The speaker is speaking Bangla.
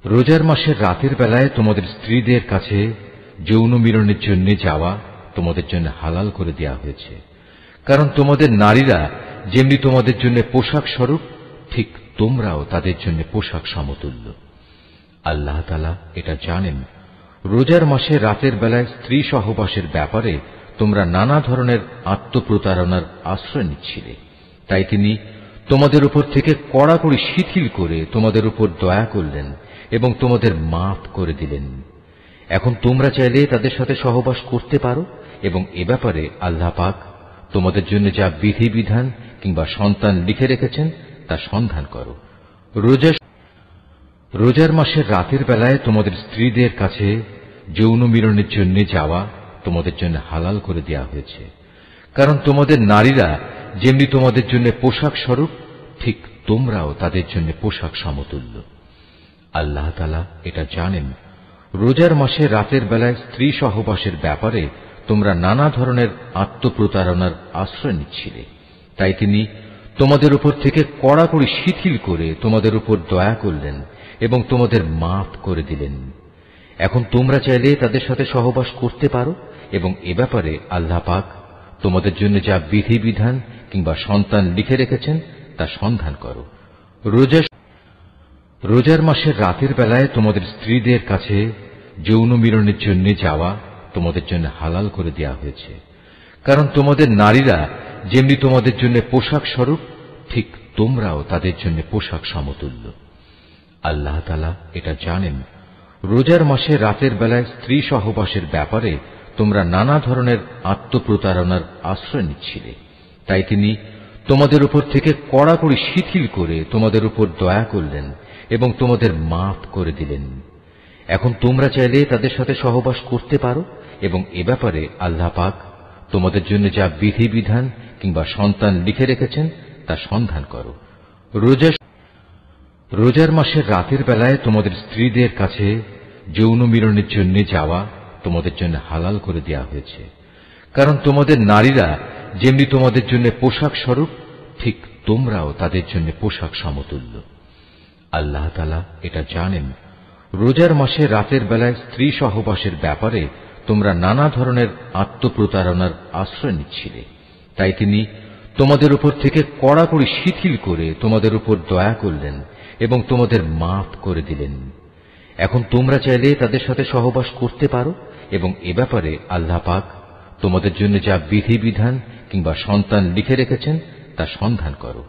রোজার মাসের রাতের বেলায় তোমাদের স্ত্রীদের কাছে যৌন মিলনের জন্য যাওয়া তোমাদের জন্য হালাল করে দেওয়া হয়েছে, কারণ তোমাদের নারীরা যেমনি তোমাদের জন্য পোশাক স্বরূপ, ঠিক তোমরাও তাদের জন্য পোশাক সমতুল্য। আল্লাহ তাআলা এটা জানেন। রোজার মাসে রাতের বেলায় স্ত্রী সহবাসের ব্যাপারে তোমরা নানা ধরনের আত্মপ্রতারণার আশ্রয় নিচ্ছিলে, তাই তিনি তোমাদের উপর থেকে কড়াকড়ি শিথিল করে তোমাদের উপর দয়া করলেন এবং তোমাদের মাফ করে দিলেন। এখন তোমরা চাইলে তাদের সাথে সহবাস করতে পারো এবং এ ব্যাপারে আল্লাহ পাক তোমাদের জন্য যা বিধিবিধান কিংবা সন্তান লিখে রেখেছেন তা সন্ধান করো। রোজার মাসের রাতের বেলায় তোমাদের স্ত্রীদের কাছে যৌন মিলনের জন্য যাওয়া তোমাদের জন্য হালাল করে দেওয়া হয়েছে, কারণ তোমাদের নারীরা যেমনি তোমাদের জন্য পোশাক স্বরূপ, ঠিক তোমরাও তাদের জন্য পোশাক সমতুল্য। আল্লাহ তাআলা এটা জানেন। রোজার মাসে রাতের বেলায় স্ত্রী সহবাসের ব্যাপারে তোমরা নানা ধরনের আত্মপ্রতারণার আশ্রয় নিচ্ছিলে, তাই তিনি তোমাদের উপর থেকে কড়াকড়ি শিথিল করে তোমাদের উপর দয়া করলেন এবং তোমাদের মাফ করে দিলেন। এখন তোমরা চাইলে তাদের সাথে সহবাস করতে পারো এবং এ ব্যাপারে আল্লাহ পাক তোমাদের জন্য যা বিধিবিধান কিংবা সন্তান লিখে রেখেছেন তা সন্ধান করো। রোজার মাসের রাতের বেলায় তোমাদের স্ত্রীদের কাছে যৌন মিলনের জন্য যাওয়া তোমাদের জন্য হালাল করে দেওয়া হয়েছে, কারণ তোমাদের নারীরা যেমনি তোমাদের জন্য পোশাক স্বরূপ, ঠিক তোমরাও তাদের জন্য পোশাক সমতুল্য। আল্লাহ তাআলা এটা জানেন। রোজার মাসে রাতের বেলায় স্ত্রী সহবাসের ব্যাপারে তোমরা নানা ধরনের আত্মপ্রতারণার আশ্রয় নিচ্ছিলে, তাই তিনি তোমাদের উপর থেকে কড়াকড়ি শিথিল করে তোমাদের উপর দয়া করলেন এবং তোমাদের মাফ করে দিলেন। এখন তোমরা চাইলে তাদের সাথে সহবাস করতে পারো এবং এ ব্যাপারে আল্লাহ পাক তোমাদের জন্য যা বিধিবিধান কিংবা সন্তান লিখে রেখেছেন তা সন্ধান করো। রোজার মাসের রাতের বেলায় তোমাদের স্ত্রীদের কাছে যৌন মিলনের জন্য যাওয়া তোমাদের জন্য হালাল করে দেওয়া হয়েছে, কারণ তোমাদের নারীরা যেমনি তোমাদের জন্য পোশাক স্বরূপ, ঠিক তোমরাও তাদের জন্য পোশাক সমতুল্য। আল্লাহ তাআলা এটা জানেন। রোজার মাসে রাতের বেলায় স্ত্রী সহবাসের ব্যাপারে তোমরা নানা ধরনের আত্মপ্রতারণার আশ্রয় নিচ্ছিলে, তাই তিনি তোমাদের উপর থেকে কড়াকড়ি শিথিল করে তোমাদের উপর দয়া করলেন এবং তোমাদের মাফ করে দিলেন। এখন তোমরা চাইলে তাদের সাথে সহবাস করতে পারো এবং এ ব্যাপারে আল্লাহ পাক তোমাদের জন্য যা বিধিবিধান কিংবা সন্তান লিখে রেখেছেন তা সন্ধান করো।